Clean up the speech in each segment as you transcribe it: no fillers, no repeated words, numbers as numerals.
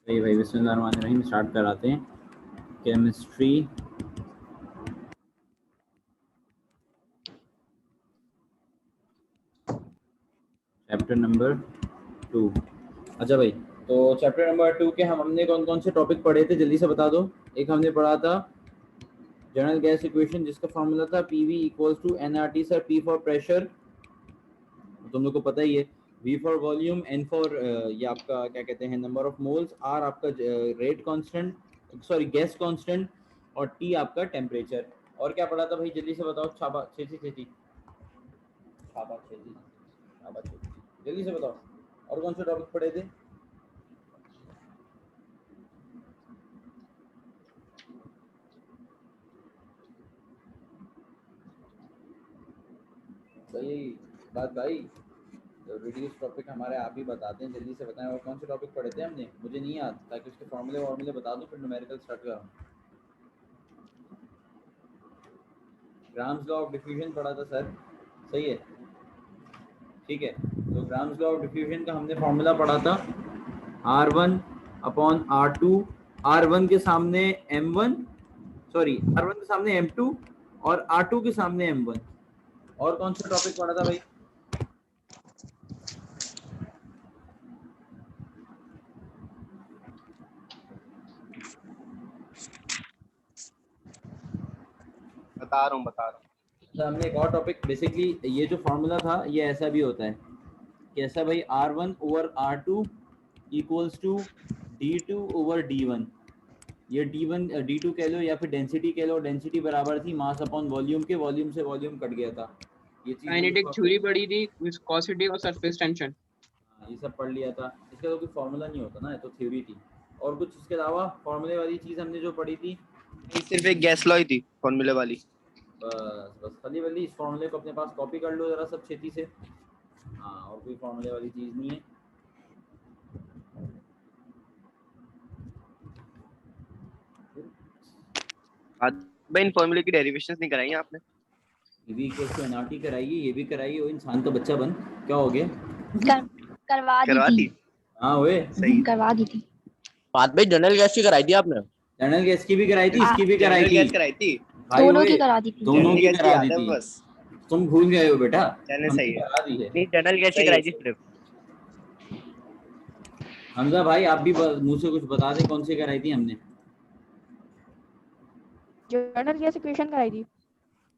सही भाई, बिस्मिल्लाहिर्रहमानिर्रहीम स्टार्ट कराते हैं। Chemistry chapter number 2। अच्छा भाई, तो चैप्टर नंबर 2 के हमने कौन कौन से टॉपिक पढ़े थे जल्दी से बता दो। एक हमने पढ़ा था जनरल गैस इक्वेशन, जिसका फॉर्मूला था PV equals to NRT. Sir, P for pressure तुम लोग को पता ही है, V for volume, N for ये आपका क्या कहते हैं नंबर ऑफ मोल्स, आर आपका rate constant, sorry gas constant, और टी आपका टेम्परेचर। और क्या पढ़ा था भाई जल्दी से बताओ। छाबा छेती छेती छाबा छेती छाबा छेती, जल्दी से बताओ। और कौन से टॉपिक पढ़े थे? सही बात भाई, तो रिड्यूस टॉपिक हमारे आप ही बताते हैं, जल्दी से बताएं। और कौन से टॉपिक पढ़े थे हमने? मुझे नहीं याद, ताकि उसके फॉर्मूले बता दूं, फिर न्यूमेरिकल स्टार्ट कराऊं। ग्राम्स लॉ ऑफ डिफ्यूजन पढ़ा था सर, सही है, ठीक है। तो ग्राम्स लॉ ऑफ डिफ्यूजन का हमने फॉर्मूला पढ़ा था R1 अपॉन R2, R1 के सामने M1, सॉरी R1 के सामने M2 और R2 के सामने M1। और कौन सा टॉपिक पढ़ा था भाई? बता रहा हूँ तो हमने एक और टॉपिक, बेसिकली ये जो फॉर्मूला था ये ऐसा भी होता है, कैसा भाई, R1 over R2 equals to D2 over D1। ये D1 D2 कह लो या फिर डेंसिटी कह लो, डेंसिटी बराबर थी मास अपॉन वॉल्यूम के, वॉल्यूम से वॉल्यूम कट गया था। ये चीज हम लोग काइनेटिक को थ्योरी पढ़ी थी, विस्कोसिटी और सरफेस टेंशन। ये सब पढ़ लिया था। इसका तो कोई फॉर्मूला नहीं होता ना, ये तो थ्योरी थी। और कुछ इसके अलावा फॉर्मूले वाली चीज हमने जो पढ़ी थी, सिर्फ एक गैस लॉ ही थी फॉर्मूले वाली। बस बस खाली वाली इस फॉर्मूले को अपने पास कॉपी कर लो जरा सब छेती से। हाँ, और कोई फॉर्मूले वाली चीज नहीं है। भाई इन फॉर्मूले की डेरिवेशंस नहीं कराई हैं आपने? ये भी इक्वल टू एनआरटी कराइए, ये भी कराइए। वो इंसान का बच्चा बन, क्या हो गया? करवा करवा दी दी। थी। हाँ हुए, सही करवा दी थी। बात भाई जनरल गैस की कराई थी आपने? जनरल गैस की भी कराई थी, इसकी भी कराई जनरल थी गैस कराई थी। भाई। दोनों हुए, की करा दी थी। दोनों जनरल की गैस की करा दी याद है थी। बस। तुम भूल गए हो बेटा, चलने हमने सही है। करा दी है। नहीं, जनरल गैस की सही है, कराई थी सही। सिर्फ। हमजा भाई आप भी मुंह से कुछ बता दें, कौन सी कराई थी हमने? जनरल गैस इक्वेशन कराई थी।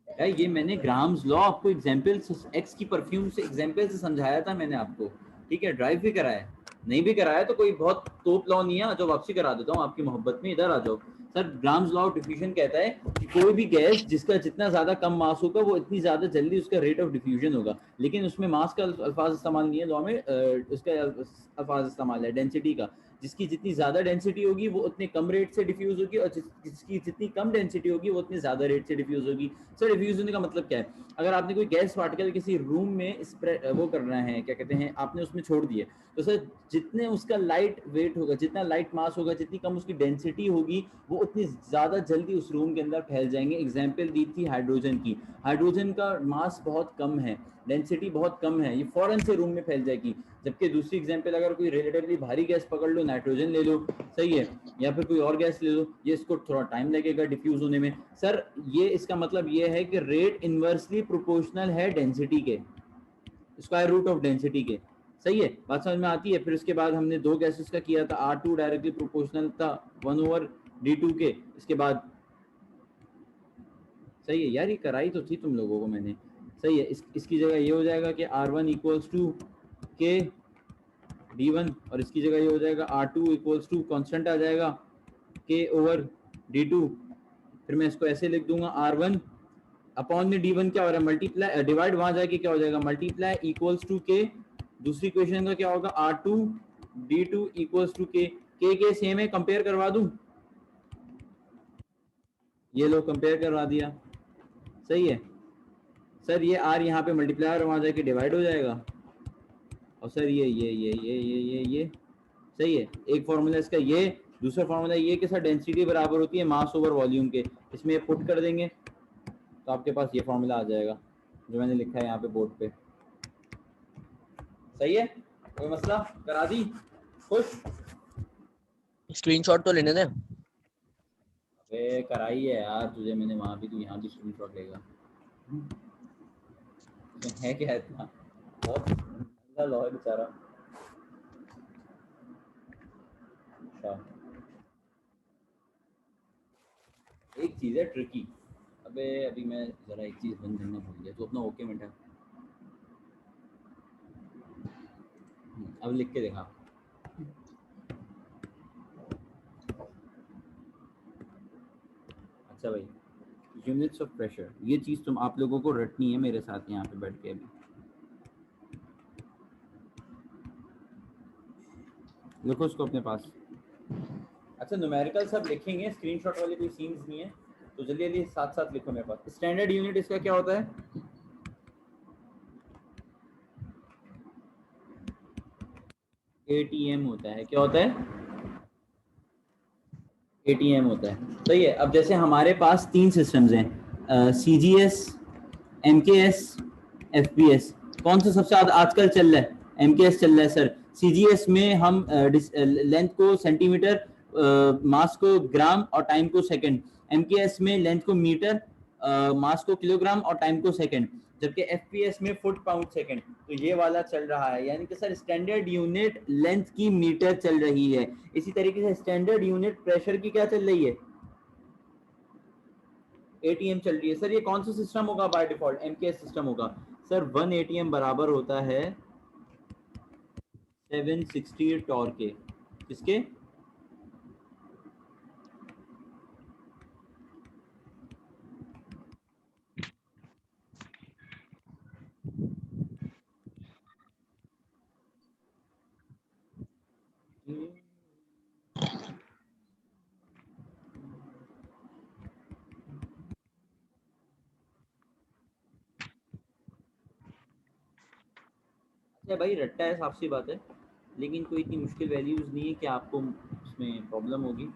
यार ये मैंने ग्राम्स लॉ आपको एग्जांपल एक्स की परफ्यूम से एग्जांपल से समझाया था मैंने आपको, ठीक है। ड्राइव भी कराया, नहीं भी कराया तो कोई बहुत तोप लॉ नहीं है जो वापसी करा देता हूँ आपकी मोहब्बत में। इधर आ जाओ sir. Grams law of diffusion कहता है कि कोई भी गैस जिसका जितना ज्यादा कम मास होगा वो इतनी ज्यादा जल्दी उसका रेट ऑफ डिफ्यूजन होगा। लेकिन उसमें मास का अल्फाज इस्तेमाल नहीं है लॉ में, उसका अल्फाज इस्तेमाल है डेंसिटी का। जिसकी जितनी ज्यादा डेंसिटी होगी वो उतने कम रेट से डिफ्यूज होगी, और जिसकी जितनी कम डेंसिटी होगी वो उतनी ज्यादा रेट से डिफ्यूज होगी। सर डिफ्यूज होने का मतलब क्या है? अगर आपने कोई गैस पार्टिकल किसी रूम में स्प्रेड वो करना है, क्या कहते हैं, आपने उसमें छोड़ दिए, तो सर जितने उसका लाइट वेट होगा, जितना लाइट मास होगा, जितनी कम उसकी डेंसिटी होगी, वो उतनी ज़्यादा जल्दी उस रूम के अंदर फैल जाएंगे। एग्जाम्पल दी थी हाइड्रोजन की। हाइड्रोजन का मास बहुत कम है, डेंसिटी बहुत कम है, ये फौरन से रूम में फैल जाएगी। जबकि दूसरी एग्जाम्पल, अगर कोई रिलेटिवली भारी गैस पकड़ लो, नाइट्रोजन ले लो, सही है, या फिर कोई और गैस ले लो, ये इसको थोड़ा टाइम लगेगा डिफ्यूज होने में। सर ये इसका मतलब ये है कि रेट इन्वर्सली प्रोपोर्शनल है डेंसिटी के, स्क्वायर रूट ऑफ डेंसिटी के। सही है, बात समझ में आती है। फिर उसके बाद हमने दो गैसेस का किया था, R2 डायरेक्टली प्रोपोर्शनल था 1/D2 के। इसके बाद सही है यार, ये कराई तो थी तुम लोगों को मैंने, सही है। इसकी जगह ये हो जाएगा कि R1 इक्वल्स टू के D1, और इसकी जगह ये हो जाएगा R2 इक्वल्स टू कॉन्स्टेंट आ जाएगा K/D2। फिर मैं इसको ऐसे लिख दूंगा, R1 अपॉन में D1 क्या हो रहा है, मल्टीप्लाई डिवाइड, वहां जाके क्या हो जाएगा, मल्टीप्लाई इक्वल्स टू के। दूसरी क्वेश्चन का क्या होगा, R2 D2 इक्वल्स टू के सेम है, कंपेयर करवा दूं, ये लो कंपेयर करवा दिया, सही है। सर ये R यहाँ पे मल्टीप्लाई और वहां जाके डिवाइड हो जाएगा, और सर ये सही है। एक फॉर्मूला इसका ये, दूसरा फॉर्मूला ये कि सर डेंसिटी बराबर होती है मास ओवर वॉल्यूम के। इसमें पुट कर देंगे तो आपके पास ये फॉर्मूला आ जाएगा जो मैंने लिखा है यहाँ पे बोर्ड पे। सही है, कोई मसला? करा दी, खुश? स्क्रीनशॉट तो लेने दे। अबे कराई है यार तुझे मैंने वहां भी, तू यहाँ भी स्क्रीनशॉट लेगा। तो है क्या इतना, बहुत गंदा लॉ है बेचारा। अच्छा एक चीज है ट्रिकी। अबे अभी मैं जरा एक चीज बंद करना भूल गया, तो अपना ओके मिनट अब लिख के देखा। अच्छा भाई, यूनिट्स ऑफ प्रेशर, ये चीज तुम आप लोगों को रटनी है मेरे साथ यहाँ पे बैठ के अभी। लिखो उसको अपने पास। अच्छा न्यूमेरिकल सब लिखेंगे, स्क्रीनशॉट वाली कोई सीन्स नहीं है, तो जल्दी जल्दी साथ साथ लिखो मेरे पास। स्टैंडर्ड यूनिट इसका क्या होता है? एटीएम होता है। क्या होता है? एटीएम होता है। सही है। अब जैसे हमारे पास 3 सिस्टम्स हैं, सीजीएस, एमकेएस, एफपीएस। कौन सा सबसे आजकल चल रहा है? एमकेएस चल रहा है सर। सीजीएस में हम लेंथ को सेंटीमीटर, मास को ग्राम और टाइम को सेकंड। एमकेएस में लेंथ को मीटर, मास को किलोग्राम और टाइम को सेकंड। जबकि एफपीएस में फुट पाउंड सेकंड। तो ये वाला चल रहा है, यानी कि सर स्टैंडर्ड यूनिट लेंथ की मीटर चल रही है। इसी तरीके से स्टैंडर्ड यूनिट प्रेशर की क्या चल रही है? एटीएम चल रही है। सर ये कौन सा सिस्टम होगा बाय डिफॉल्ट? एमकेएस सिस्टम होगा। सर 1 एटीएम बराबर होता है 760 टॉर्क के। किसके? अच्छा भाई रट्टा है, साफ सी बात है, लेकिन कोई इतनी मुश्किल वैल्यूज नहीं है कि आपको उसमें प्रॉब्लम होगी।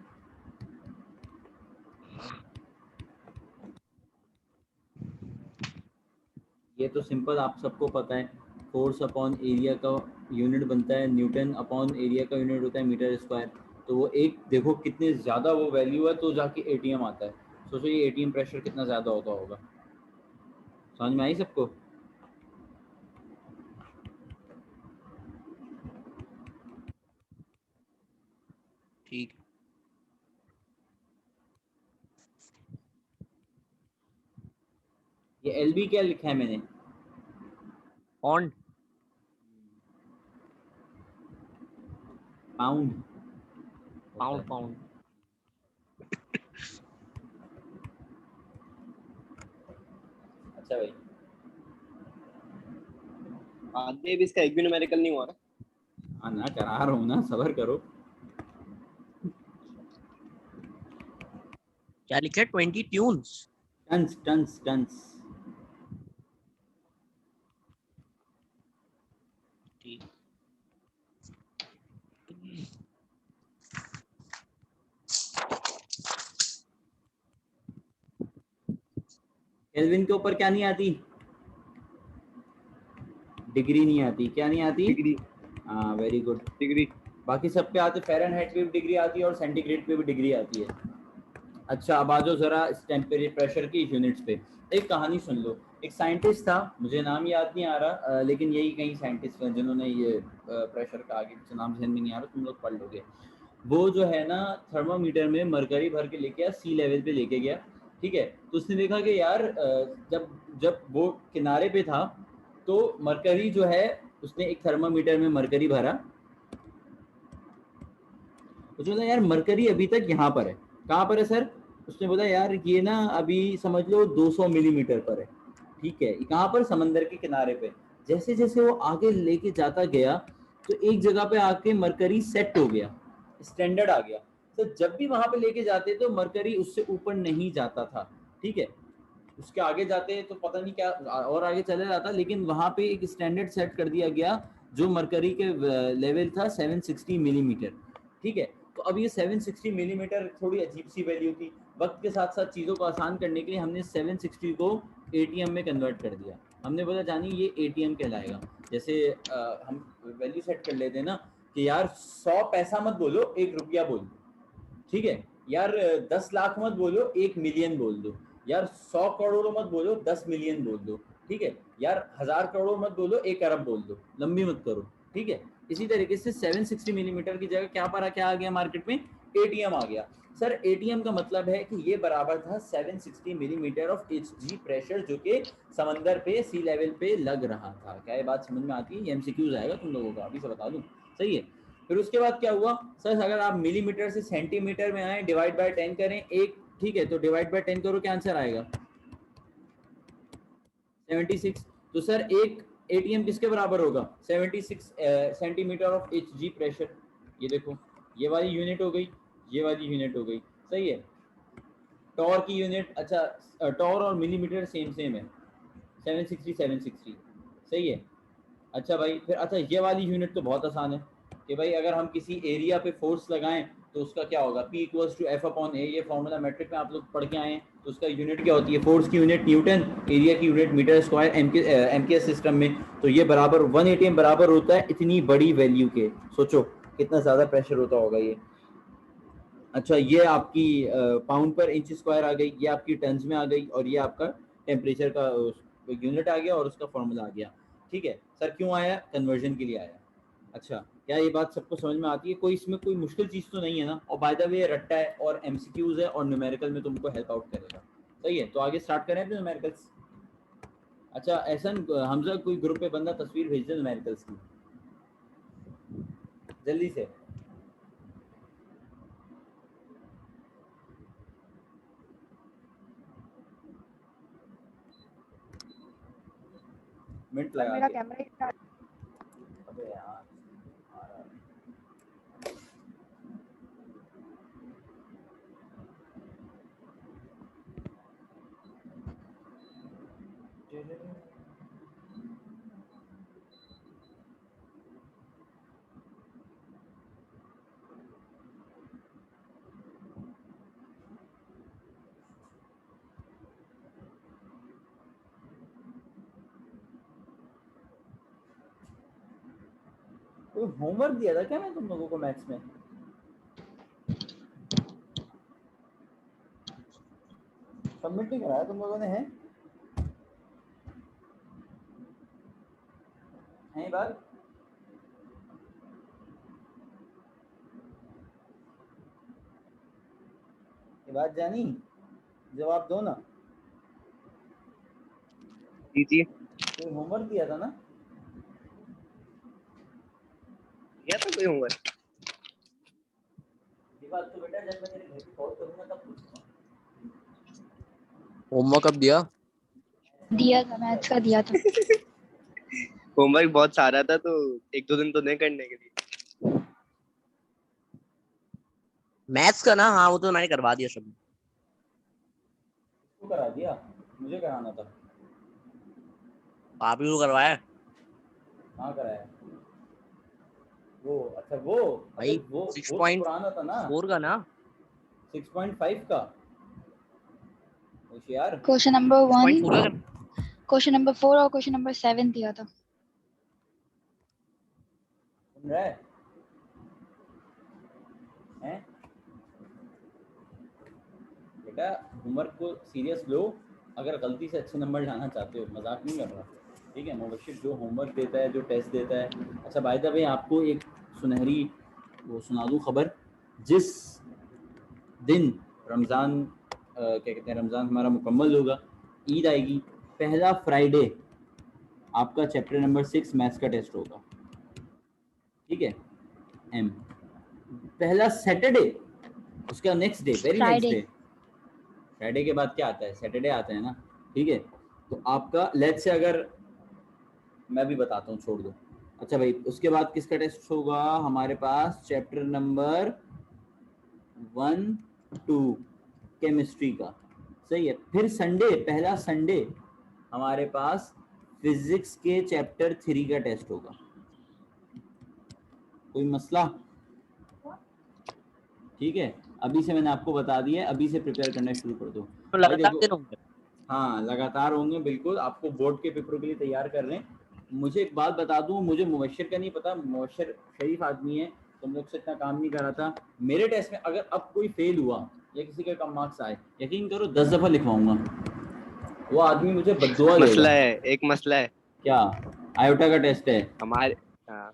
ये तो सिंपल आप सबको पता है, फोर्स अपॉन एरिया का यूनिट बनता है, न्यूटन अपॉन एरिया का यूनिट होता है मीटर स्क्वायर। तो वो एक देखो कितने ज़्यादा वो वैल्यू है तो जाके एटीएम आता है। सोचो ये एटीएम प्रेशर कितना ज़्यादा होता होगा। समझ में आई सबको? ठीक। ये एलबी क्या लिखा है मैंने? पॉन्ड। पाउंड। Pound pound. अच्छा भाई आधे भी इसका एक भी न्यूमेरिकल नहीं हुआ ना। हाँ ना, करा रहा हूँ ना, सबर करो। क्या लिखा है? 20 ट्यून्स। Tons tons tons. ठीक। केल्विन के ऊपर क्या नहीं आती? डिग्री नहीं आती। क्या नहीं आती? डिग्री। हाँ वेरी गुड। डिग्री। बाकी सब पे आते, फ़ारेनहाइट पे भी डिग्री आती है और सेंटीग्रेड पे भी डिग्री आती है। अच्छा अब आ जाओ जरा इस टेम्परेचर प्रेशर की यूनिट्स पे। एक कहानी सुन लो। एक साइंटिस्ट था, मुझे नाम याद नहीं आ रहा, लेकिन यही कई साइंटिस्ट हैं जिन्होंने ये प्रेशर का, आगे पीछे नाम ध्यान में नहीं आ रहा, तुम लोग पढ़ लोगे। वो जो है ना थर्मामीटर में मरकरी भर के लेके आया, सी लेवल पे लेके गया। ठीक है, तो उसने देखा कि यार जब जब वो किनारे पे था तो मरकरी जो है, उसने एक थर्मामीटर में मरकरी भरा। उसने बोला यार मरकरी अभी तक यहाँ पर है। कहाँ पर है सर? उसने बोला यार ये ना अभी समझ लो 200 मिलीमीटर पर है। ठीक है, कहाँ पर? समंदर के किनारे पे। जैसे जैसे वो आगे लेके जाता गया तो एक जगह पे आके मरकरी सेट हो गया, स्टैंडर्ड आ गया। तो जब भी वहां पे लेके जाते तो मरकरी उससे ऊपर नहीं जाता था। ठीक है, उसके आगे जाते तो पता नहीं क्या और आगे चले जाता, लेकिन वहां पे एक स्टैंडर्ड सेट कर दिया गया जो मरकरी के लेवल था 760 मिलीमीटर। ठीक है, तो अब ये 760 मिलीमीटर थोड़ी अजीब सी वैल्यू थी। वक्त के साथ साथ चीज़ों को आसान करने के लिए हमने 760 को एटीएम में कन्वर्ट कर दिया। हमने बोला जानी ये एटीएम कहलाएगा। जैसे हम वैल्यू सेट कर लेते हैं ना कि यार 100 पैसा मत बोलो, 1 रुपया बोल। ठीक है यार, 10 लाख मत बोलो, 1 मिलियन बोल दो यार, 100 करोड़ मत बोलो, 10 मिलियन बोल दो, ठीक है यार, 1000 करोड़ मत बोलो, 1 अरब बोल दो, लंबी मत करो, ठीक है। इसी तरीके से 760 मिलीमीटर की जगह क्या आ गया मार्केट में, एटीएम आ गया। सर एटीएम का मतलब है कि ये बराबर था 760 मिलीमीटर ऑफ एचजी प्रेशर, जो कि समंदर पे, सी लेवल पे लग रहा था। क्या ये बात समझ में आती है? ये एमसीक्यूज आएगा तुम लोगों का, अभी से बता दूं, सही है। फिर उसके बाद क्या हुआ सर, अगर आप मिलीमीटर से सेंटीमीटर में आए, डिवाइड बाय 10 करें एक, ठीक है, तो डिवाइड बाय 10 करो, क्या आंसर आएगा 76। तो सर एक एटीएम किसके बराबर होगा, 76 सेंटीमीटर ऑफ एचजी प्रेशर। ये देखो, ये वाली यूनिट हो गई, ये वाली यूनिट हो गई, सही है। टॉर की यूनिट, अच्छा टॉर और मिलीमीटर सेम है, 760 सही है। अच्छा भाई, फिर अच्छा ये वाली यूनिट तो बहुत आसान है कि भाई अगर हम किसी एरिया पे फोर्स लगाएं तो उसका क्या होगा, P = F/A। ये फॉर्मूला मैट्रिक में आप लोग पढ़ के आए हैं, तो उसका यूनिट क्या होती है, फोर्स की यूनिट न्यूटन, एरिया की unit metre square, MKS system में। तो ये बराबर 1 एटीएम बराबर होता है इतनी बड़ी वैल्यू के। सोचो कितना ज़्यादा प्रेशर होता होगा ये। अच्छा ये आपकी पाउंड पर इंच स्क्वायर आ गई, ये आपकी टन्स में आ गई, और ये आपका टेम्परेचर का यूनिट आ गया और उसका फॉर्मूला आ गया, ठीक है। सर क्यों आया, कन्वर्जन के लिए आया। अच्छा क्या ये बात सबको समझ में आती है, कोई इसमें कोई मुश्किल चीज़ तो नहीं है ना। और बाय द वे रट्टा है और एमसीक्यूज है और न्यूमेरिकल में तुमको हेल्प आउट करेगा, सही है। तो आगे स्टार्ट करें अपने न्यूमेरिकल्स। अच्छा एहसन हमजा, कोई ग्रुप पे बंदा तस्वीर भेज दे न्यूमेरिकल्स की जल्दी से। मिनट लगा मेरा के। कैमरा अबे यार आ रहा है। कोई होमवर्क दिया था क्या मैं तुम लोगों को मैथ्स में? सबमिट नहीं कराया तुम लोगों ने? है ये बात? ये बात जानी, जवाब दो ना। जी जी, कोई होमवर्क दिया था ना? या तो कोई होगा। ये बात तो बेटा जब मैं तेरे घर पे कॉल करूंगा तब पूछूंगा। होमवर्क कब दिया? दिया था, मैथ्स का दिया था। होमवर्क बहुत सारा था तो 1-2 दिन तो नहीं करने के लिए। मैथ्स का ना, हाँ वो तो मैंने करवा दिया सब। इसको करा दिया, मुझे कराना था। आप ही को करवाया हाँ कराया वो। अच्छा वो भाई, वो 6.4 तो पुराना था ना, का ना। 6.5 का। होशियार। क्वेश्चन नंबर 1, 6.4 का करना। क्वेश्चन नंबर 4 और क्वेश्चन नंबर 7 दिया था। सुन रहा है? हैं? बेटा होमवर्क को सीरियस लो, अगर गलती से अच्छे नंबर लाना चाहते हो, मजाक नहीं कर रहा, ठीक है। मुबशिर जो होमवर्क देता है, जो टेस्ट देता है। अच्छा बाय द वे आपको एक सुनहरी वो सुना दूँ खबर, जिस दिन रमज़ान क्या कहते हैं, रमज़ान हमारा मुकम्मल होगा, ईद आएगी, पहला फ्राइडे आपका चैप्टर नंबर 6 मैथ्स का टेस्ट होगा, ठीक है। एम पहला सैटरडे, उसका next day, very next day. Friday के बाद क्या आता है, सैटरडे आता है ना, ठीक है। तो आपका लेट्स से अगर मैं भी बताता हूँ, छोड़ दो। अच्छा भाई उसके बाद किसका टेस्ट होगा हमारे पास, चैप्टर नंबर 1-2 केमिस्ट्री का, सही है। फिर संडे, पहला संडे हमारे पास फिजिक्स के चैप्टर 3 का टेस्ट होगा। कोई मसला? ठीक है, अभी से मैंने आपको बता दिया, अभी से प्रिपेयर करना शुरू कर दो। तो भाई लगातार देखो, दिन होंगे। हाँ लगातार होंगे बिल्कुल, आपको बोर्ड के पेपरों के लिए तैयार कर रहे हैं। मुझे एक बात बता दूं, मुझे मुबशिर का नहीं पता, मुबशिर शरीफ आदमी है, तुम लोग से इतना काम नहीं करा था। मेरे टेस्ट में अगर अब कोई फेल हुआ या किसी के कम मार्क्स आए, यकीन करो 10 दफा लिखवाऊंगा, वो आदमी मुझे बद्दुआ देगा। मसला है, एक मसला है। क्या? आयोटा का टेस्ट है, हमारे, हाँ,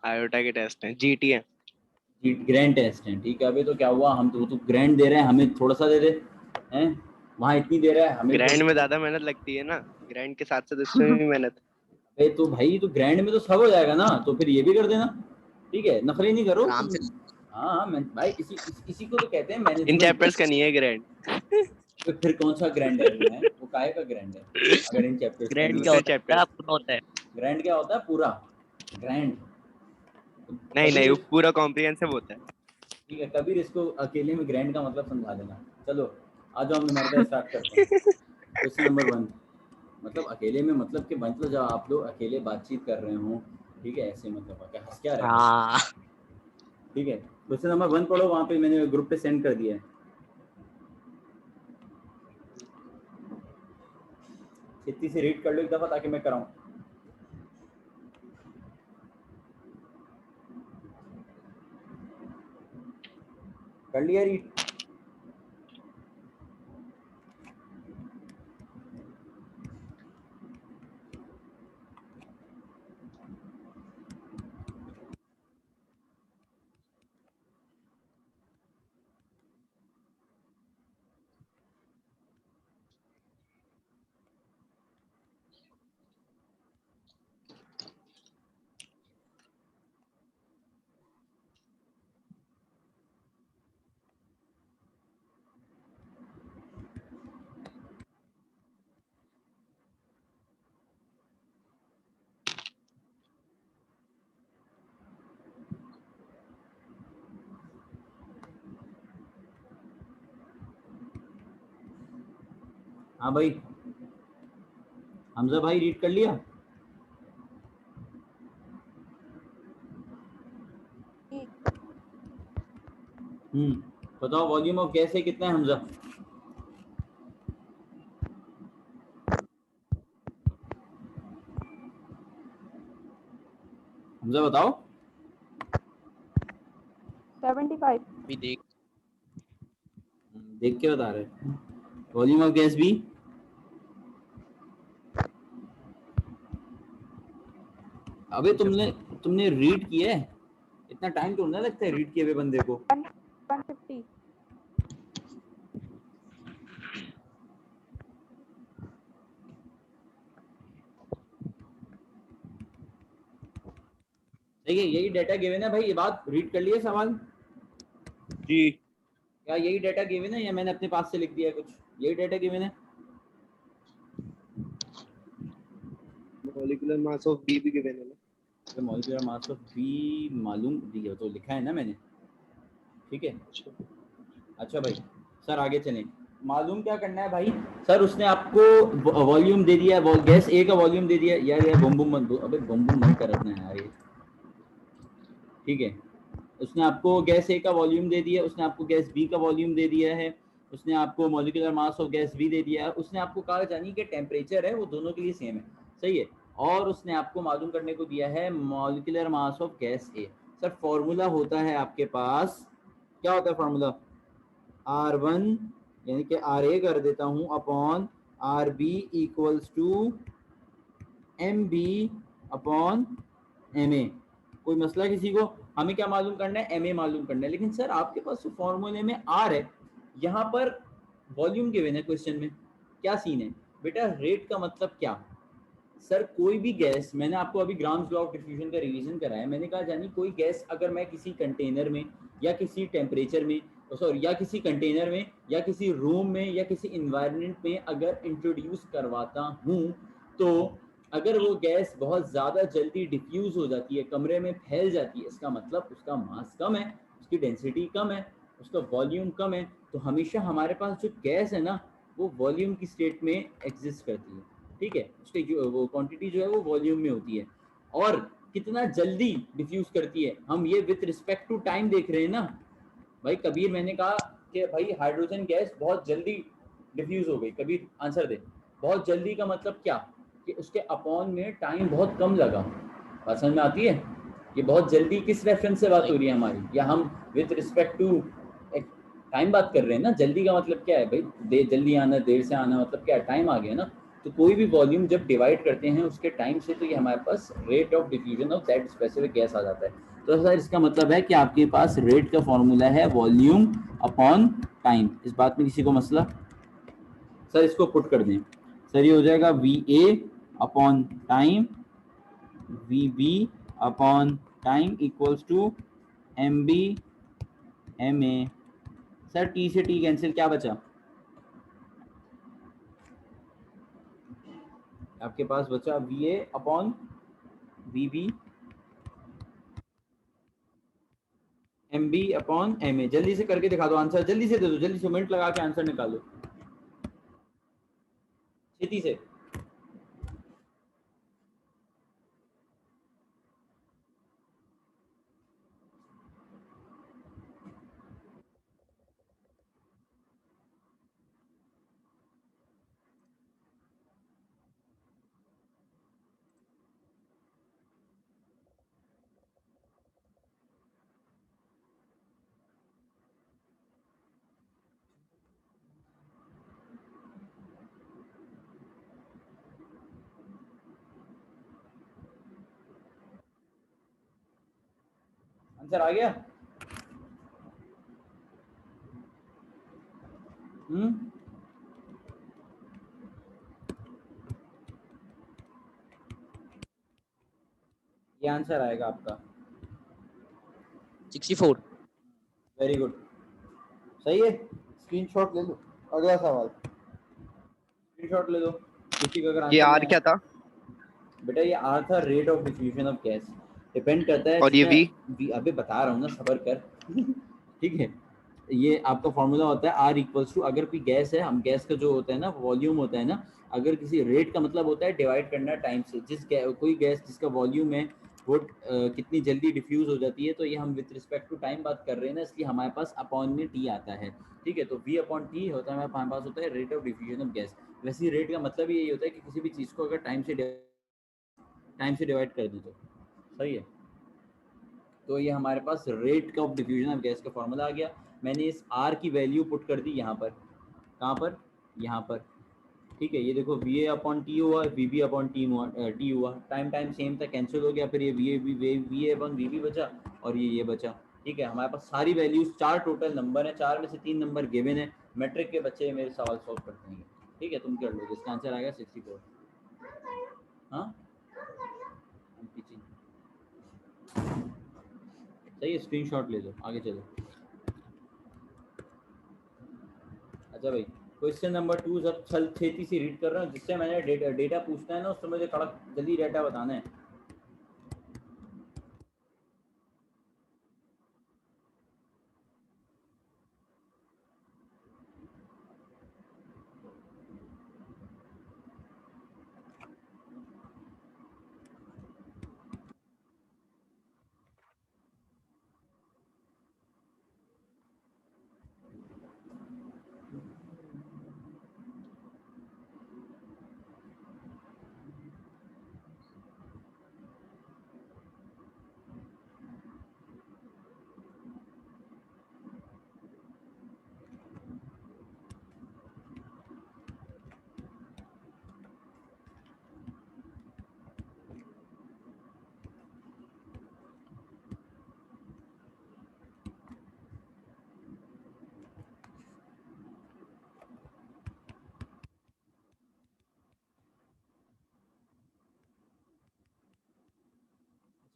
आयोटा के टेस्ट हैं, जीटी है। ग्रैंड टेस्ट है, ठीक है। अभी तो क्या हुआ, हम तो ग्रैंड दे रहे हैं, हमें थोड़ा सा दे दे हैं, वहाँ इतनी दे रहा है हमें ग्रैंड थोड़ी। में ज्यादा मेहनत लगती है ना, ग्रैंड के साथ साथ इसमें भी मेहनत। अबे तो भाई तो ग्रैंड में तो सब हो जाएगा ना, तो फिर ये भी कर देना, ठीक है, नखरे नहीं करो आराम तुम। से। हाँ मैं भाई इसी को तो कहते हैं इन मैनेजमेंट। चैप्टर्स का नहीं है ग्रैंड। तो फिर कौन सा ग्रैंड है वो काहे का ग्रैंड है अगर इन चैप्टर्स का ग्रेड नहीं क्या है? पूरे होता है चैप्टर्स। पूरा होता है। ग्रैंड क्या होता है? पूरा ग्रैंड। नहीं कभी नहीं, वो पूरा कॉम्प्रिहेंसिव होता है। ठीक है, कभी इसको अकेले में ग्रैंड का मतलब समझा देना। चलो आ जाओ, मैं मरदा स्टार्ट करता हूँ। क्वेश्चन नंबर 1, मतलब अकेले में मतलब कि मतलब जब आप लोग अकेले बातचीत कर रहे हो, ठीक है, ऐसे मतलब क्या हंस क्या रहे हो, हाँ ठीक है। क्वेश्चन नंबर 1 पढ़ो, वहाँ पे मैंने ग्रुप पे सेंड कर दिया है। इतनी से रीड कर लो एक दफा ताकि मैं कराऊं। कर लिया रीड? हाँ भाई, हमजा भाई रीड कर लिया? बताओ वॉल्यूम ऑफ गैस है कितना है हमजा? हमजा बताओ। 75। भी देख। देख के बता रहे। वॉल्यूम ऑफ गैस भी? अबे तुमने तुमने रीड किया है? इतना टाइम तो ना लगता है रीड किए हुए बंदे को। 150। देखिए यही डाटा गिवन है भाई, ये बात रीड कर लिया सवाल? जी। क्या यही डाटा गिवन है या मैंने अपने पास से लिख दिया कुछ? यही डाटा गिवन है? मॉलिक्यूलर मास ऑफ बी भी गिवन है ना। तो मॉलिक्यूलर मास ऑफ बी मालूम दिया तो लिखा है ना मैंने, ठीक है। अच्छा भाई, सर आगे चलें। मालूम क्या करना है भाई? सर उसने आपको वॉल्यूम दे दिया है, गैस ए का वॉल्यूम दे दिया यार। यार बम बम मत दो, अबे बम बम मत कर अपना यार ये, ठीक है। उसने आपको गैस ए का वॉल्यूम दे दिया, उसने आपको गैस बी का वॉल्यूम दे दिया है, उसने आपको molecular mass of gas B दे दिया है, उसने आपको कहा जानी कि टेम्परेचर है वो दोनों के लिए सेम है, सही है। और उसने आपको मालूम करने को दिया है molecular mass of gas A. Sir formula होता है आपके पास, क्या होता है फॉर्मूला? R1 यानी कि RA कर देता हूँ upon RB equals to MB upon MA। कोई मसला किसी को? हमें क्या मालूम करना है? MA मालूम करना है। लेकिन सर आपके पास तो फॉर्मूले में R है, यहाँ पर वॉल्यूम गिवन है क्वेश्चन में, क्या सीन है बेटा? रेट का मतलब क्या? सर कोई भी गैस, मैंने आपको अभी ग्राम्स लॉ ऑफ डिफ्यूजन का रिवीजन कराया, मैंने कहा जानी कोई गैस अगर मैं किसी कंटेनर में या किसी टेम्परेचर में, सॉरी या किसी कंटेनर में या किसी रूम में या किसी इन्वायरमेंट में अगर इंट्रोड्यूस करवाता हूँ, तो अगर वो गैस बहुत ज़्यादा जल्दी डिफ्यूज़ हो जाती है, कमरे में फैल जाती है, इसका मतलब उसका मास कम है, उसकी डेंसिटी कम है, उसका वॉल्यूम कम है। तो हमेशा हमारे पास जो गैस है ना वो वॉल्यूम की स्टेट में एग्जिस्ट करती है, ठीक है। उसकी जो वो क्वांटिटी जो है वो वॉल्यूम में होती है। और कितना जल्दी डिफ्यूज करती है हम ये विथ रिस्पेक्ट टू टाइम देख रहे हैं ना भाई। कबीर मैंने कहा कि भाई हाइड्रोजन गैस बहुत जल्दी डिफ्यूज हो गई, कबीर आंसर दे। बहुत जल्दी का मतलब क्या? कि उसके अपॉन में टाइम बहुत कम लगा। बात समझ में आती है? ये बहुत जल्दी किस रेफरेंस से बात हो रही है हमारी, या हम विद रिस्पेक्ट टू टाइम बात कर रहे हैं ना। जल्दी का मतलब क्या है भाई, जल्दी आना, देर से आना, मतलब क्या टाइम आ गया ना। तो कोई भी वॉल्यूम जब डिवाइड करते हैं उसके टाइम से, तो ये हमारे पास rate of diffusion of that specific gas आ जाता है। तो सर इसका मतलब है कि आपके पास रेट का फॉर्मूला है वॉल्यूम अपॉन टाइम। इस बात में किसी को मसला? सर इसको पुट कर दें। सर ये हो जाएगा VA upon time, VB upon time equals to MB MA। Sir T से T कैंसिल, क्या बचा आपके पास? बचा VA upon VB MB upon MA। जल्दी से करके दिखा दो आंसर, जल्दी से दे दो, जल्दी से मिनट लगा के आंसर निकालो छेती से। आंसर आ गया? ये आंसर आएगा आपका 64। वेरी गुड, सही है। स्क्रीनशॉट ले लो। अगला सवाल स्क्रीनशॉट ले लो किसी का अगर ये आंसर आर क्या था? बेटा ये आर था rate of diffusion of gas. Depend करता है और ये जिसमें अबे बता रहा हूँ ना, सबर कर ठीक है। ये आपका फॉर्मूला होता है आर इक्वल्स टू, अगर कोई गैस है, हम गैस का जो होता है ना वॉल्यूम होता है ना, अगर किसी रेट का मतलब होता है डिवाइड करना टाइम से। कोई गैस जिसका वॉल्यूम है वो कितनी जल्दी डिफ्यूज हो जाती है, तो ये हम विद रिस्पेक्ट टू टाइम बात कर रहे हैं ना, इसलिए हमारे पास अपॉन में टी आता है। ठीक है, तो V अपॉन टी होता है, हमारे पास होता है rate of diffusion of gas. वैसे रेट का मतलब यही होता है कि किसी भी चीज़ को अगर टाइम से डिवाइड कर दी तो सही है। तो ये हमारे पास rate of diffusion of gas का फॉर्मूला आ गया। मैंने इस R की वैल्यू पुट कर दी यहाँ पर, कहाँ पर, यहाँ पर। ठीक है, ये देखो VA अपॉन टी हुआ, VB अपॉन टी हुआ, टाइम सेम था, कैंसिल हो गया, फिर ये VA अपॉन VB बचा और ये बचा। ठीक है, हमारे पास सारी वैल्यूज 4 टोटल नंबर है, 4 में से 3 नंबर गिवन है। मैट्रिक के बच्चे मेरे सवाल सॉल्व करते हैं। ठीक है, तुम कर लो, इसका आंसर आएगा 64। हाँ सही है, स्क्रीनशॉट ले लो, आगे चलो। अच्छा भाई, क्वेश्चन नंबर 2 सब छल छेती से रीड कर रहा हूँ, जिससे मैंने डेटा पूछना है ना, उससे मुझे कड़क जल्दी डेटा बताना है।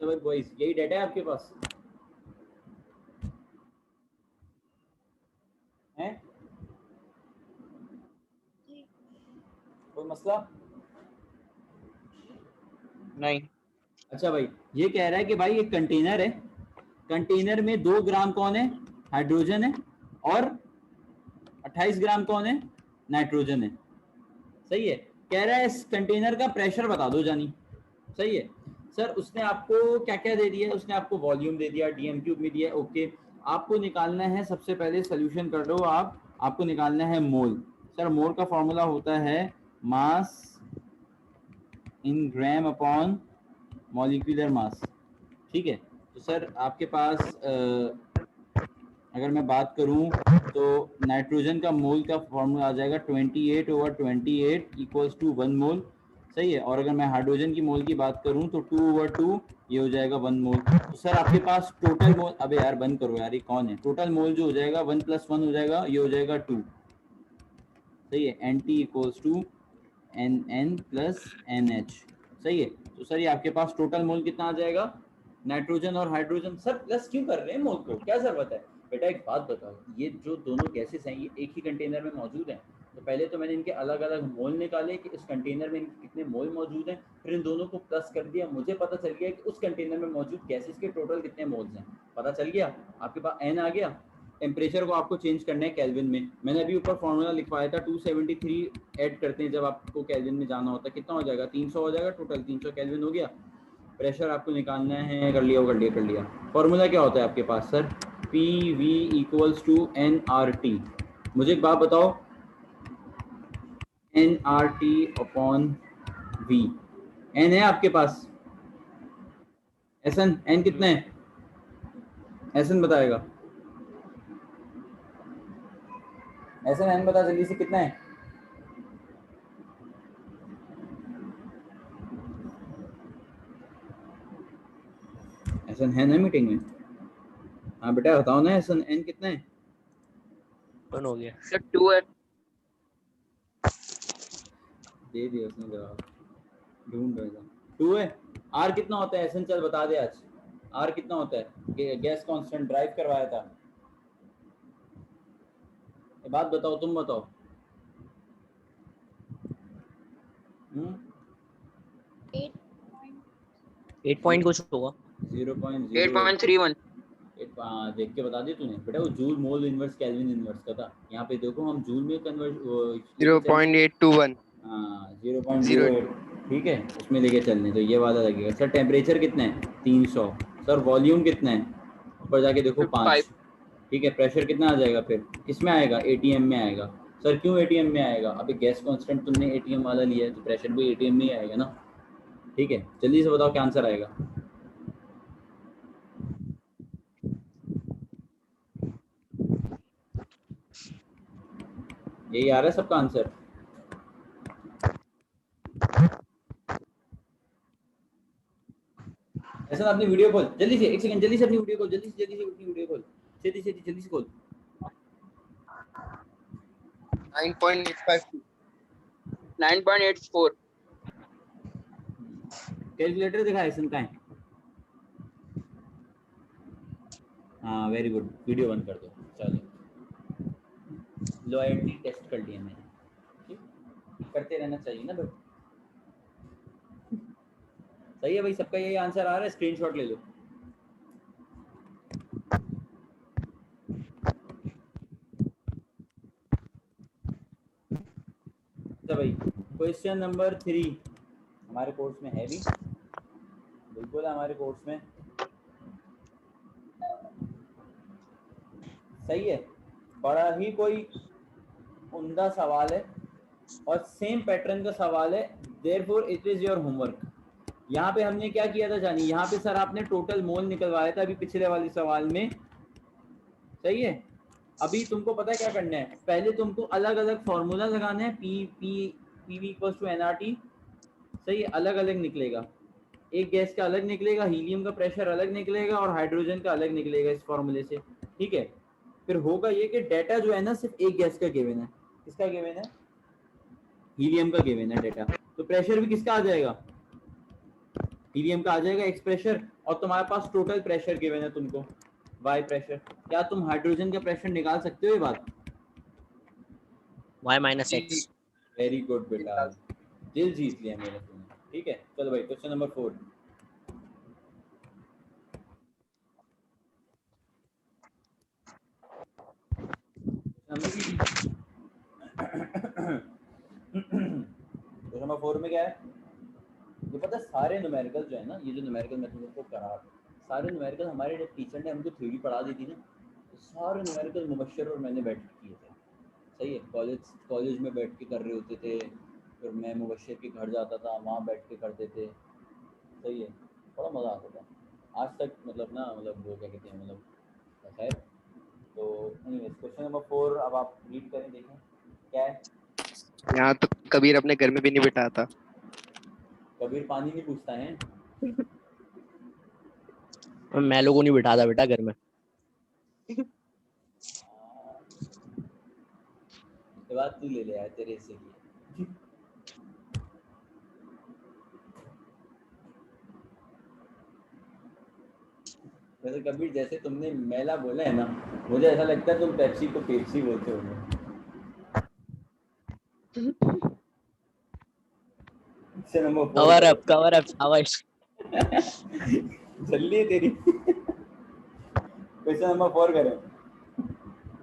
अच्छा भाई बॉयज, यही डेटा है आपके पास है? कोई मसला? नहीं। अच्छा भाई, ये कह रहा है कि भाई एक कंटेनर है, कंटेनर में 2 ग्राम कौन है? हाइड्रोजन है, और 28 ग्राम कौन है? नाइट्रोजन है। सही है। कह रहा है इस कंटेनर का प्रेशर बता दो जानी। सही है सर, उसने आपको क्या क्या दे दिया है? उसने आपको वॉल्यूम दे दिया, DM क्यूब में दिया, ओके। आपको निकालना है, सबसे पहले सोल्यूशन कर लो आप, आपको निकालना है मोल। सर मोल का फॉर्मूला होता है मास इन ग्राम अपॉन मॉलिक्यूलर मास। ठीक है, तो सर आपके पास अगर मैं बात करूं तो नाइट्रोजन का मोल का फॉर्मूला आ जाएगा 28/28 इक्वल्स टू 1 मोल, सही है। और अगर मैं हाइड्रोजन की मोल की बात करूं तो 2/2 ये हो जाएगा 1 मोल। तो सर आपके पास टोटल मोल, अबे यार बंद करो यार, ये कौन है, टोटल मोल जो हो जाएगा 1 + 1 हो जाएगा, ये हो जाएगा 2, सही है। NT equals to NN + NH, सही है। तो सर ये आपके पास टोटल मोल कितना आ जाएगा, नाइट्रोजन और हाइड्रोजन। सर प्लस क्यों कर रहे हैं मोल को, क्या जरूरत है? बेटा एक बात बताओ, ये जो दोनों गैसेस हैं ये एक ही कंटेनर में मौजूद हैं, तो पहले तो मैंने इनके अलग अलग मोल निकाले कि इस कंटेनर में इनके कितने मोल मौजूद हैं, फिर इन दोनों को प्लस कर दिया, मुझे पता चल गया कि उस कंटेनर में मौजूद गैसेस के टोटल कितने मोल्स हैं, पता चल गया। आपके पास n आ गया। टेम्परेचर को आपको चेंज करना है केल्विन में, मैंने अभी ऊपर फॉर्मूला लिखवाया था 273 ऐड करते हैं जब आपको केल्विन में जाना होता है, कितना हो जाएगा 300 हो जाएगा, टोटल 300 केल्विन हो गया। प्रेशर आपको निकालना है, कर लिया। फॉर्मूला क्या होता है आपके पास sir, PV equals to nRT। मुझे एक बात बताओ, nRT/V, n है आपके पास, SN n कितना है, SN बताएगा, SN n बता जल्दी से कितना है। SN है ना मीटिंग में, हाँ बेटा बताओ ना, SN n कितना है। 1 हो गया। सर 2 है। दे दिया उसने जवाब, ढूंढ रहा था। 2 है। R कितना होता है SN, चल बता दे आज, R कितना होता है, गैस कांस्टेंट ड्राइव करवाया था, ये बात बताओ, तुम बताओ। 8 पॉइंट कुछ होगा। 0.08। 8.31। देख के बता दी तूने बेटा, वो joule mole inverse kelvin inverse का था, यहाँ पे देखो हम जूल में कन्वर्ट 0.821। हाँ 0.08, ठीक है, उसमें लेके चलने, तो ये वाला लगेगा। सर टेम्परेचर कितना है 300, सर वॉल्यूम कितना है, ऊपर जाके देखो 5, 5। ठीक है। प्रेशर कितना आ जाएगा, फिर किसमें आएगा, ATM में आएगा। सर क्यों ATM में आएगा, अभी गैस कांस्टेंट तुमने ATM वाला लिया है तो प्रेशर भी ATM में ही आएगा ना, ठीक है। जल्दी से बताओ क्या आंसर आएगा। यही आ रहा है सबका आंसर। ऐसा अपनी वीडियो खोल जल्दी से, एक सेकंड, जल्दी से अपनी वीडियो खोल, जल्दी से अपनी वीडियो खोल, जल्दी से खोल। 9.852। 9.84। कैलकुलेटर दिखा ऐसा का है, हाँ वेरी गुड, वीडियो बंद कर दो। चलो लॉयल्टी टेस्ट कर लिया मैंने, ठीक, करते रहना चाहिए ना भाई। सही है भाई, सबका यही आंसर आ रहा है, स्क्रीनशॉट ले लो। अच्छा भाई, क्वेश्चन नंबर 3 हमारे कोर्स में है भी, बिल्कुल है हमारे कोर्स में, सही है। बड़ा ही कोई उम्दा सवाल है और सेम पैटर्न का सवाल है, therefore it is your homework. यहाँ पे हमने क्या किया था जानिए, यहाँ पे सर आपने टोटल मोल निकलवाया था अभी पिछले वाले सवाल में, सही है। अभी तुमको पता है क्या करना है, पहले तुमको अलग अलग फॉर्मूला लगाना है, PV इक्वल्स टू nRT, सही है, अलग अलग निकलेगा, एक गैस का अलग निकलेगा, हीलियम का प्रेशर अलग निकलेगा और हाइड्रोजन का अलग निकलेगा इस फॉर्मूले से, ठीक है। फिर होगा ये कि डेटा जो है ना सिर्फ एक गैस का गिवन है, किसका गिवन है, हीलियम का गिवन है डेटा, तो प्रेशर भी किसका आ जाएगा, हीलियम का आ जाएगा एक्स प्रेशर, और तुम्हारे पास टोटल प्रेशर गिवन है तुमको वाई प्रेशर। क्या तुम हाइड्रोजन का प्रेशर निकाल सकते हो, ये बात, y-x। वेरी गुड बेटा, दिल जीत लिया मेरा तुमने, ठीक है। चलो भाई क्वेश्चन नंबर 4। क्वेश्चन नंबर 4 में क्या है, ये पता है सारे न्यूमेरिकल जो है ना, ये जो न्यूमेरिकल मैं तुमको करा, सारे न्यूमेरिकल हमारे जब टीचर ने हमको थ्योरी पढ़ा दी थी ना, तो सारे न्यूमेरिकल मुबश्शिर और मैंने बैठ के किए थे, सही है। कॉलेज में बैठ के कर रहे होते थे, फिर मैं मुबश्शिर के घर जाता था, वहाँ बैठ के करते थे, सही है, बड़ा मज़ा आता था। आज तक मतलब ना मतलब वो क्या कहते हैं मतलब खैर। तो एनीवेज क्वेश्चन नंबर 4 अब आप रीड करें देखें क्या है। यहाँ तो कबीर अपने घर में भी नहीं बिठाता। कबीर पानी नहीं पूछता है। मैं लोगों नहीं बिठाता बेटा घर में। ये बात तू ले ले यार तेरे से की। वैसे कबीर जैसे तुमने मेला बोला है ना मुझे ऐसा लगता है तुम पेप्सी को पेप्सी बोलते हो। क्वेश्चन नंबर 4 कवर अप शाबाश। जल्दी है तेरी। क्वेश्चन नंबर 4 करें।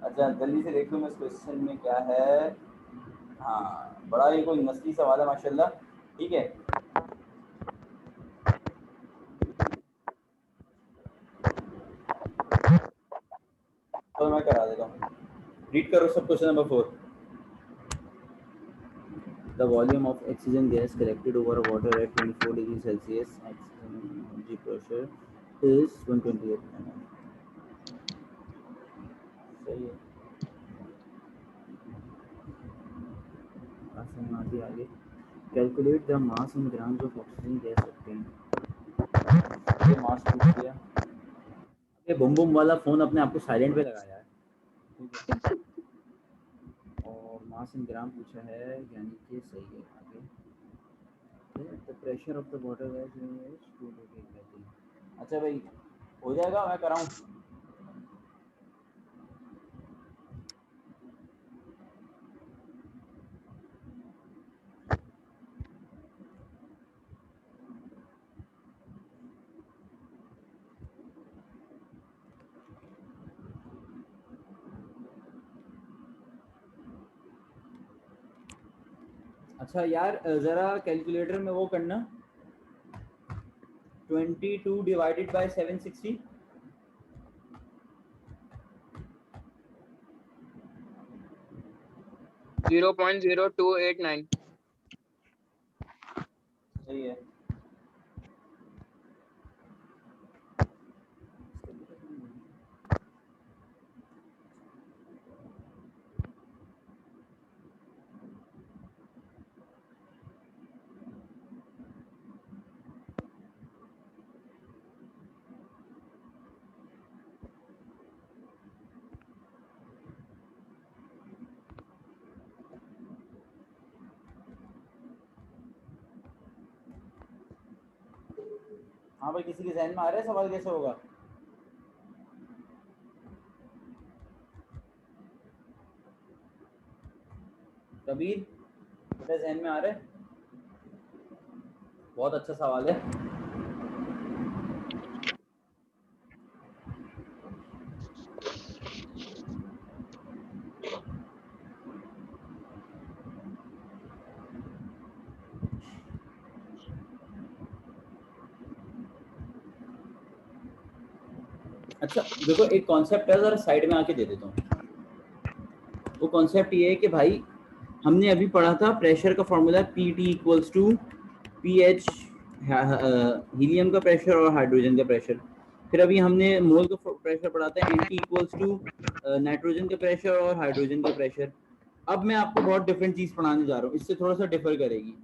अच्छा जल्दी से देख लो मैं इस क्वेश्चन में क्या है। हाँ बड़ा ही कोई मस्ती सवाल है माशाल्लाह। ठीक है तो मैं करा देता हूँ। रीड करो सब question number 4। The volume of oxygen gas collected over water at 24 degrees Celsius at g pressure is 128 mm. सही है। आगे calculate the mass in grams of oxygen gas obtained। ये मास पूछ दिया। ये बम बम वाला फोन अपने आप को साइलेंट पे लगाया है। ठीक है और मास इन ग्राम पूछा है यानी कि सही है। आगे the pressure of the water gas is 2 degree. अच्छा भाई हो जाएगा मैं कराऊं। अच्छा यार जरा कैलकुलेटर में वो करना 22 डिवाइडेड बाय 760। 0.0289। सही है। हाँ भाई किसी के जहन में आ रहा है सवाल कैसे होगा। कबीर बेटा जहन में आ रहा है। बहुत अच्छा सवाल है। अच्छा देखो एक कॉन्सेप्ट है जरा साइड में आके दे देता हूँ। वो कॉन्सेप्ट ये है कि भाई हमने अभी पढ़ा था प्रेशर का formula PT equals to PH helium का प्रेशर और हाइड्रोजन का प्रेशर। फिर अभी हमने मोल का प्रेशर पढ़ा था NT इक्वल्स टू नाइट्रोजन का प्रेशर और हाइड्रोजन का प्रेशर। अब मैं आपको बहुत डिफरेंट चीज पढ़ाने जा रहा हूँ इससे थोड़ा सा डिफर करेगी।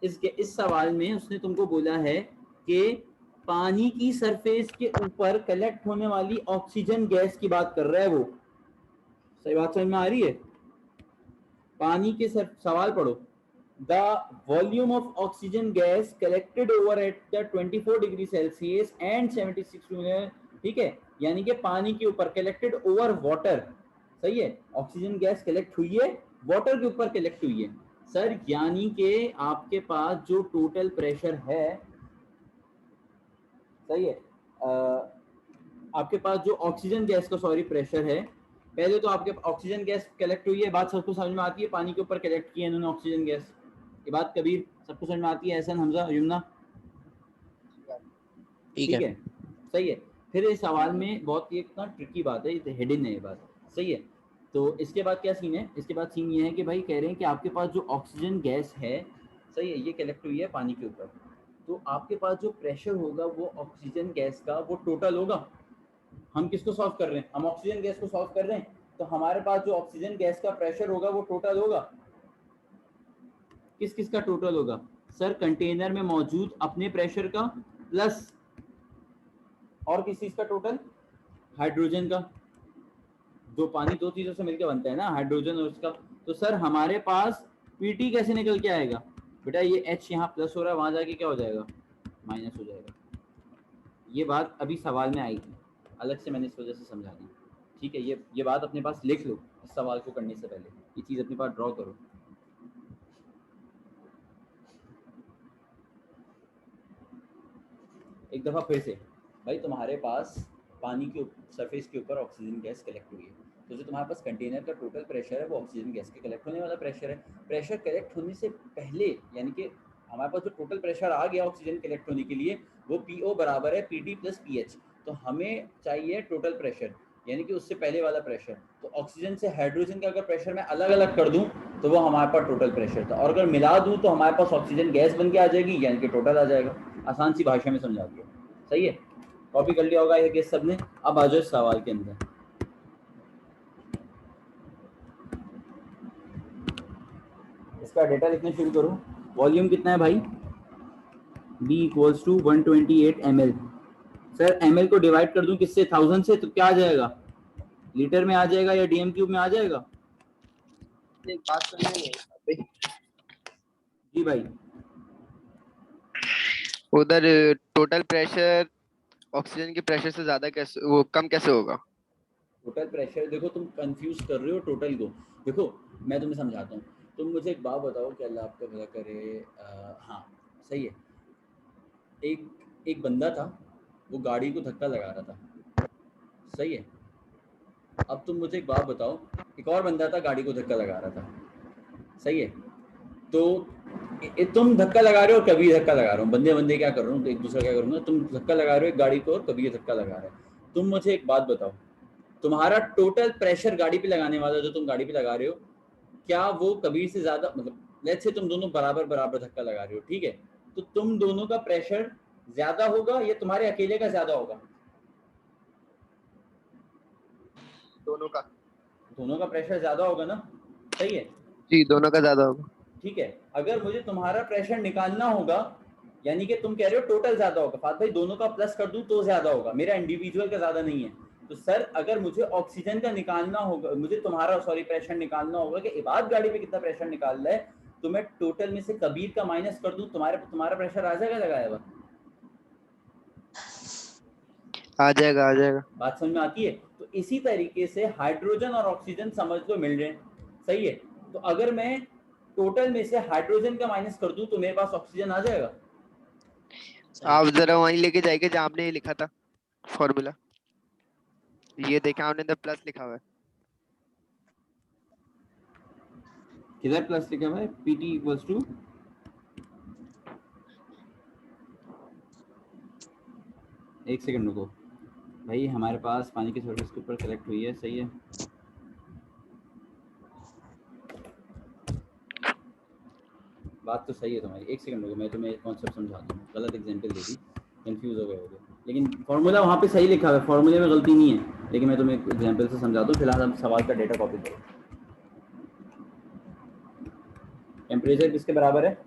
इस सवाल में उसने तुमको बोला है कि पानी की सरफेस के ऊपर कलेक्ट होने वाली ऑक्सीजन गैस की बात कर रहा है वो। सही बात समझ में आ रही है। पानी के सवाल पढ़ो। The volume of oxygen gas collected over at the 24 degree Celsius and 76 ठीक है यानी कि पानी के ऊपर कलेक्टेड ओवर वाटर। सही है ऑक्सीजन गैस कलेक्ट हुई है वाटर के ऊपर कलेक्ट हुई है सर यानी कि आपके पास जो टोटल प्रेशर है सही है आपके पास जो ऑक्सीजन गैस का सॉरी प्रेशर है। पहले तो आपके ऑक्सीजन गैस कलेक्ट हुई है बात सबको समझ में आती है। पानी के ऊपर कलेक्ट किया इन्होंने ऑक्सीजन गैस। ये बात कबीर सबको समझ में आती है। एहसन हमजा यमुना ठीक है सही है। फिर इस सवाल में बहुत ही इतना ट्रिकी बात है ये हिडन है ये बात। सही है तो इसके बाद क्या सीन है। इसके बाद सीन ये है कि भाई कह रहे हैं कि आपके पास जो ऑक्सीजन गैस है सही है ये कलेक्ट हुई है पानी के ऊपर। तो आपके पास जो प्रेशर होगा वो ऑक्सीजन गैस का वो टोटल होगा। हम किसको सॉल्व कर रहे हैं? हम ऑक्सीजन गैस को सॉल्व कर रहे हैं, तो हमारे पास जो ऑक्सीजन गैस का प्रेशर होगा वो टोटल होगा। किस किस का टोटल होगा? सर कंटेनर में मौजूद अपने प्रेशर का प्लस और किस चीज का टोटल? हाइड्रोजन का। जो पानी दो चीजों से मिलकर बनता है ना, हाइड्रोजन और उसका। तो सर हमारे पास पीटी कैसे निकल के आएगा? बेटा ये H यहाँ प्लस हो रहा है, वहां जाके क्या हो जाएगा? माइनस हो जाएगा। ये बात अभी सवाल में आई थी, अलग से मैंने इस वजह से समझा दी। ठीक है, ये बात अपने पास लिख लो इस सवाल को करने से पहले, ये चीज अपने पास ड्रॉ करो। एक दफा फिर से भाई, तुम्हारे पास पानी के सरफेस के ऊपर ऑक्सीजन गैस कलेक्ट हुई है, तो जो तुम्हारे पास कंटेनर का टोटल प्रेशर है वो ऑक्सीजन गैस के कलेक्ट होने वाला प्रेशर है। प्रेशर कलेक्ट होने से पहले यानी कि हमारे पास जो टोटल प्रेशर आ गया ऑक्सीजन कलेक्ट होने के लिए वो PO बराबर है PT प्लस PH। तो हमें चाहिए टोटल प्रेशर यानी कि उससे पहले वाला प्रेशर। तो ऑक्सीजन से हाइड्रोजन का अगर प्रेशर मैं अलग अलग कर दूं तो वो हमारे पास टोटल प्रेशर था, और अगर मिला दूं तो हमारे पास ऑक्सीजन गैस बन के आ जाएगी यानी कि टोटल आ जाएगा। आसान सी भाषा में समझा दिया, सही है? कॉपी कर लिया होगा ये केस सबने। अब आ जाओ इस सवाल के अंदर। इसका डेटा लिखना शुरू करो। वॉल्यूम कितना है भाई? B equals to 128 ml। सर ml को डिवाइड कर दूं किससे? 1000 से, तो क्या आ जाएगा? लीटर में आ जाएगा या DM क्यूब में आ जाएगा? एक बात सुननी है जी भाई। उधर टोटल प्रेशर ऑक्सीजन के प्रेशर से ज्यादा कैसे, वो कम कैसे होगा? टोटल प्रेशर देखो, तुम कंफ्यूज कर रहे हो टोटल को। देखो मैं तुम्हें समझाता हूँ। तुम मुझे एक बात बताओ कि अल्लाह आपका भला करे। हाँ सही है। एक बंदा था, वो गाड़ी को धक्का लगा रहा था, सही है? अब तुम मुझे एक बात बताओ, एक और बंदा था गाड़ी को धक्का लगा रहा था, सही है? तो तुम धक्का लगा रहे हो और कभी धक्का लगा रहा हूँ, बंदे क्या कर रहा हूँ, तो एक दूसरा क्या करूँगा। तुम धक्का लगा रहे हो एक गाड़ी को और कभी ये धक्का लगा रहा है। तुम मुझे एक बात बताओ, तुम्हारा टोटल प्रेशर गाड़ी पे लगाने वाला जो तुम गाड़ी पे लगा रहे हो, क्या वो कबीर से ज्यादा, मतलब लेट्स से तुम दोनों बराबर धक्का लगा रहे हो, ठीक है? तो तुम दोनों का प्रेशर ज्यादा होगा या तुम्हारे अकेले का ज्यादा होगा? दोनों का प्रेशर ज्यादा होगा ना, सही है? जी दोनों का ज्यादा होगा। ठीक है, अगर मुझे तुम्हारा प्रेशर निकालना होगा, यानी कि तुम कह रहे हो टोटल ज्यादा होगा, फात भाई दोनों का प्लस कर दूं तो ज्यादा होगा, मेरा इंडिविजुअल का ज्यादा नहीं है। तो सर अगर मुझे ऑक्सीजन का निकालना होगा, मुझे तुम्हारा प्रेशर निकालना होगा कि इबाद गाड़ी पे कितना प्रेशर निकाल रहा है, तो मैं टोटल में से कबीर का माइनस कर दूं, तुम्हारा प्रेशर आ जाएगा लगाया हुआ? आ जाएगा। बात समझ में आती है? तो इसी तरीके से हाइड्रोजन और ऑक्सीजन समझ लो मिल रहे हैं, सही है? तो अगर मैं टोटल में से हाइड्रोजन का माइनस कर दूं तो मेरे पास ऑक्सीजन आ जाएगा। आप जरा वहीं लेके जाएंगे जहाँ आपने ये लिखा था फॉर्मूला, ये देखा आपने तो प्लस लिखा हुआ है। किधर प्लस लिखा हुआ है? PT इक्वल्स टू, एक सेकंड रुको भाई, हमारे पास पानी की सरफेस के ऊपर कलेक्ट हुई है, सही है? बात तो सही है तुम्हारी, एक सेकंड रुको, मैं तुम्हें कॉन्सेप्ट समझाता हूँ। गलत एग्जांपल दे दी, कंफ्यूज हो गए होगे, लेकिन फॉर्मूला वहाँ पे सही लिखा है, फॉर्मूले में गलती नहीं है, लेकिन मैं तुम्हें एग्जांपल से समझाता हूँ। फिलहाल हम सवाल का डेटा कॉपी करो। टेम्परेचर किसके बराबर है?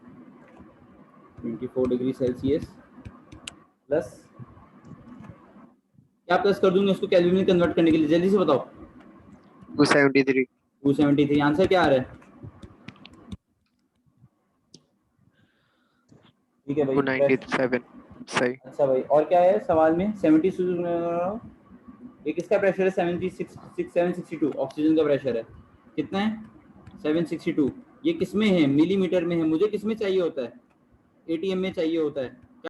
24 डिग्री सेल्सियस प्लस, क्या प्लस कर दूंगा उसको केल्विन में कन्वर्ट करने के लिए? जल्दी से बताओ। 273। आंसर क्या आ रहा है? ठीक है भाई, 297 सही। अच्छा भाई, और क्या है सवाल में? 76, ये किसका प्रेशर है? 762 ऑक्सीजन का प्रेशर है। कितना है? 762। ये किसमें है? मिलीमीटर में है। मुझे किसमें चाहिए होता है? ATM में चाहिए होता है।